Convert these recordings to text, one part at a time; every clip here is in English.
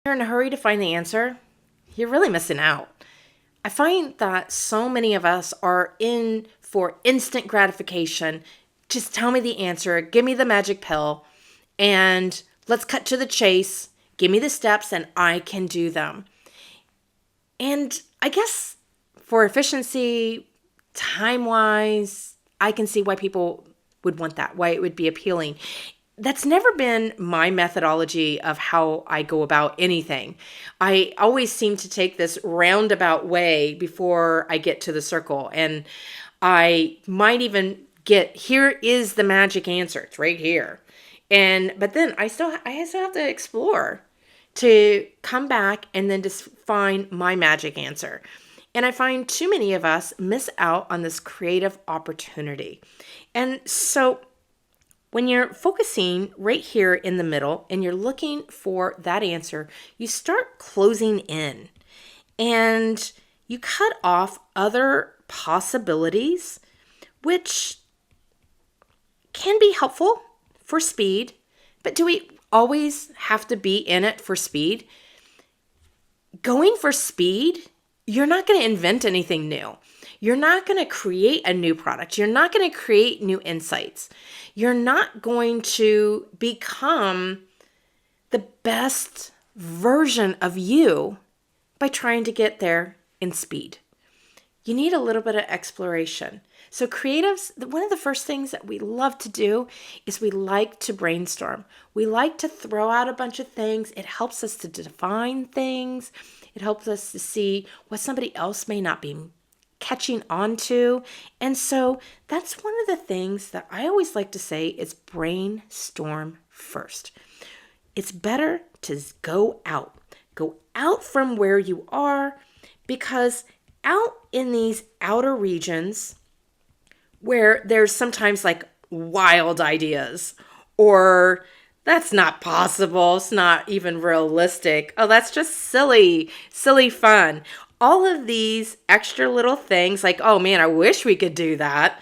you're in a hurry to find the answer, you're really missing out. I find that so many of us are in for instant gratification. Just tell me the answer, give me the magic pill, and let's cut to the chase. Give me the steps and I can do them. And I guess for efficiency, time-wise, I can see why people would want that, why it would be appealing. That's never been my methodology of how I go about anything. I always seem to take this roundabout way before I get to the circle. And I might even get, here is the magic answer. It's right here. But then I still have to explore to come back and then just find my magic answer. And I find too many of us miss out on this creative opportunity. And so when you're focusing right here in the middle and you're looking for that answer, you start closing in and you cut off other possibilities, which can be helpful for speed. But do we always have to be in it for speed? Going for speed, you're not going to invent anything new. You're not going to create a new product. You're not going to create new insights. You're not going to become the best version of you by trying to get there in speed. You need a little bit of exploration. So creatives, one of the first things that we love to do is we like to brainstorm. We like to throw out a bunch of things. It helps us to define things. It helps us to see what somebody else may not be catching on to. And so that's one of the things that I always like to say is brainstorm first. It's better to go out from where you are, because out in these outer regions where there's sometimes like wild ideas, or that's not possible, it's not even realistic, oh, that's just silly fun. All of these extra little things like, oh man, I wish we could do that.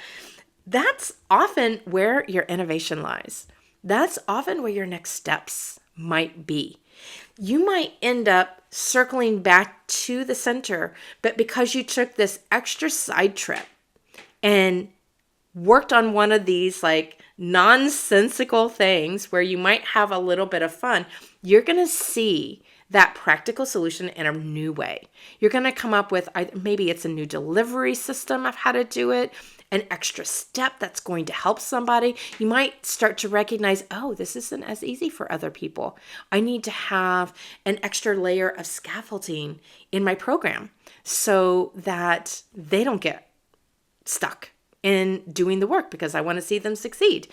That's often where your innovation lies. That's often where your next steps might be. You might end up circling back to the center, but because you took this extra side trip and worked on one of these like nonsensical things where you might have a little bit of fun, you're going to see that practical solution in a new way. You're going to come up with, maybe it's a new delivery system of how to do it, an extra step that's going to help somebody. You might start to recognize, oh, this isn't as easy for other people. I need to have an extra layer of scaffolding in my program so that they don't get stuck in doing the work because I want to see them succeed.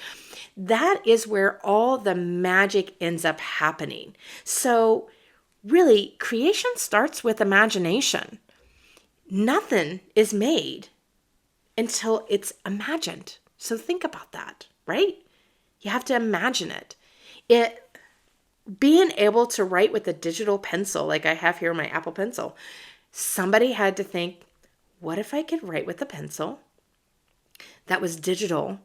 That is where all the magic ends up happening. So really, creation starts with imagination. Nothing is made until it's imagined. So think about that, right? You have to imagine it. Being able to write with a digital pencil, like I have here my Apple Pencil, somebody had to think, what if I could write with a pencil that was digital,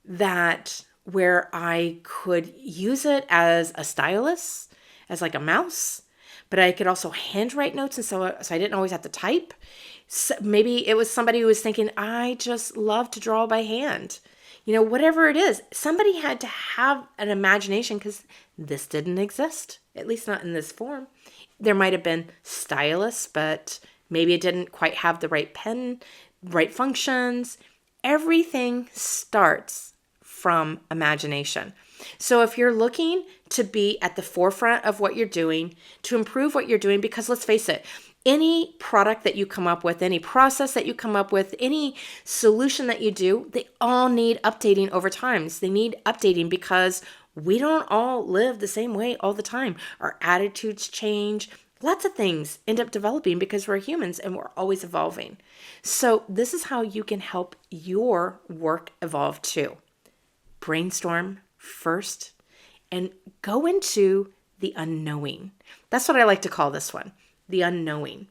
that where I could use it as a stylus, as like a mouse, but I could also handwrite notes, and so I didn't always have to type. So maybe it was somebody who was thinking, I just love to draw by hand. Whatever it is, somebody had to have an imagination because this didn't exist, at least not in this form. There might have been stylus, but maybe it didn't quite have the right pen, right functions. Everything starts from imagination. So if you're looking to be at the forefront of what you're doing, to improve what you're doing, because let's face it, any product that you come up with, any process that you come up with, any solution that you do, they all need updating over time. They need updating because we don't all live the same way all the time. Our attitudes change. Lots of things end up developing because we're humans and we're always evolving. So this is how you can help your work evolve too. Brainstorm first and go into the unknowing. That's what I like to call this one, the unknowing.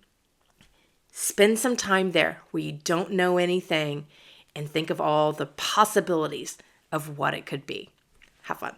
Spend some time there where you don't know anything and think of all the possibilities of what it could be. Have fun.